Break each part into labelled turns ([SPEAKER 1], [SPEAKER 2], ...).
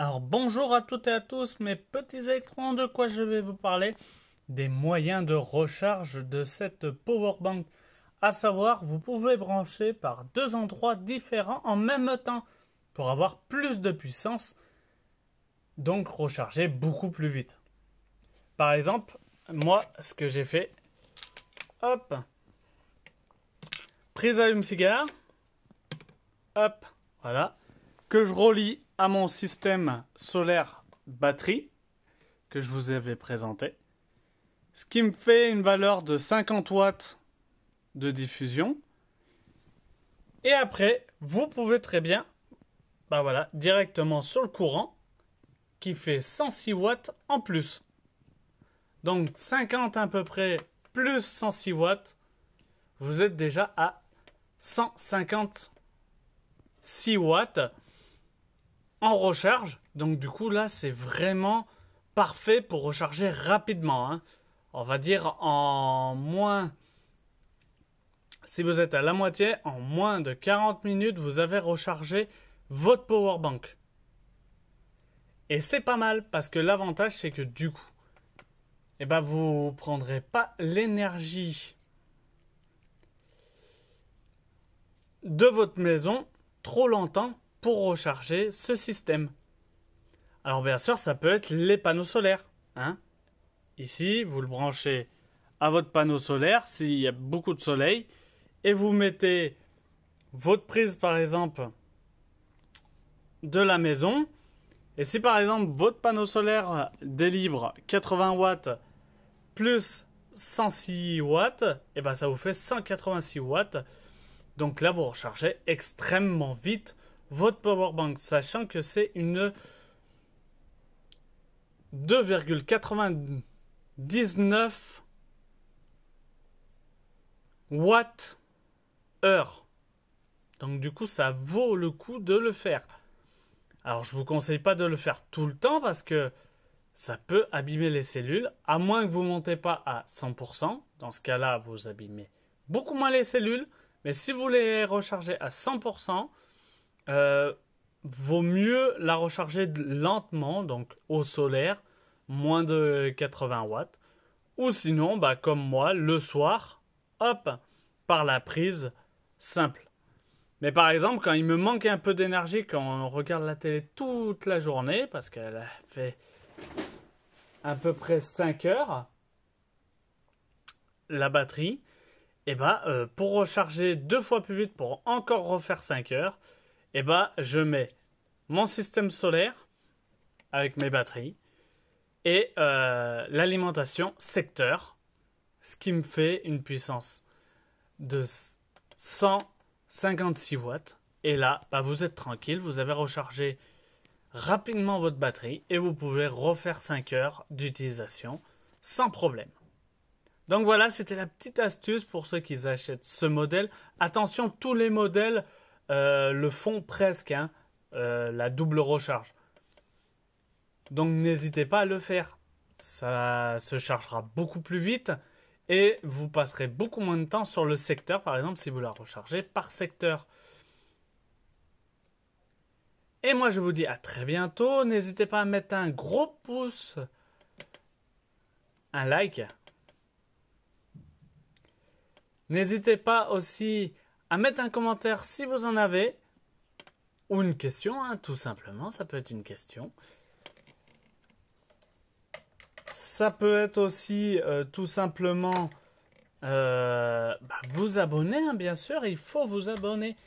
[SPEAKER 1] Alors bonjour à toutes et à tous mes petits électrons, de quoi je vais vous parler? Des moyens de recharge de cette powerbank. À savoir, vous pouvez brancher par deux endroits différents en même temps pour avoir plus de puissance, donc recharger beaucoup plus vite. Par exemple, moi ce que j'ai fait, hop, prise allume-cigare, hop, voilà, que je relie à mon système solaire batterie que je vous avais présenté, ce qui me fait une valeur de 50 watts de diffusion. Et après, vous pouvez très bien, directement sur le courant qui fait 106 watts en plus. Donc 50 à peu près plus 106 watts, vous êtes déjà à 156 watts en recharge. Donc du coup là c'est vraiment parfait pour recharger rapidement, hein. On va dire en moins, si vous êtes à la moitié, en moins de 40 minutes vous avez rechargé votre powerbank. Et c'est pas mal parce que l'avantage c'est que du coup vous prendrez pas l'énergie de votre maison trop longtemps pour recharger ce système. Alors bien sûr, ça peut être les panneaux solaires, hein. Ici, vous le branchez à votre panneau solaire s'il y a beaucoup de soleil et vous mettez votre prise par exemple de la maison. Et si par exemple votre panneau solaire délivre 80 watts plus 106 watts, et ça vous fait 186 watts. Donc là, vous rechargez extrêmement vite votre powerbank, sachant que c'est une 2,99 watts heure. Donc du coup, ça vaut le coup de le faire. Alors, je ne vous conseille pas de le faire tout le temps parce que ça peut abîmer les cellules, à moins que vous ne montez pas à 100%. Dans ce cas-là, vous abîmez beaucoup moins les cellules. Mais si vous les rechargez à 100%, vaut mieux la recharger lentement, donc au solaire, moins de 80 watts. Ou sinon, comme moi, le soir, hop, par la prise simple. Mais par exemple, quand il me manque un peu d'énergie, quand on regarde la télé toute la journée, parce qu'elle a fait à peu près 5 heures, la batterie, pour recharger 2 fois plus vite, pour encore refaire 5 heures, je mets mon système solaire avec mes batteries et l'alimentation secteur, ce qui me fait une puissance de 156 watts. Et là, vous êtes tranquille, vous avez rechargé rapidement votre batterie et vous pouvez refaire 5 heures d'utilisation sans problème. Donc voilà, c'était la petite astuce pour ceux qui achètent ce modèle. Attention, tous les modèles le font presque, hein, la double recharge. Donc n'hésitez pas à le faire. Ça se chargera beaucoup plus vite et vous passerez beaucoup moins de temps sur le secteur, par exemple, si vous la rechargez par secteur. Et moi, je vous dis à très bientôt. N'hésitez pas à mettre un gros pouce, un like. N'hésitez pas aussi à mettre un commentaire si vous en avez. Ou une question, hein, tout simplement. Ça peut être une question. Ça peut être aussi tout simplement vous abonner, hein, bien sûr. Il faut vous abonner.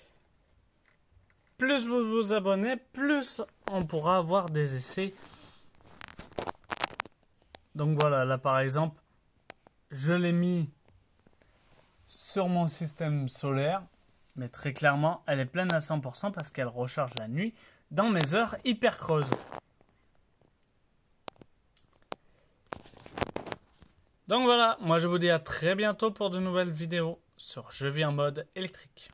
[SPEAKER 1] Plus vous vous abonnez, plus on pourra avoir des essais. Donc voilà, là par exemple, je l'ai mis sur mon système solaire, mais très clairement, elle est pleine à 100% parce qu'elle recharge la nuit dans mes heures hyper creuses. Donc voilà, moi je vous dis à très bientôt pour de nouvelles vidéos sur Je vis en mode électrique.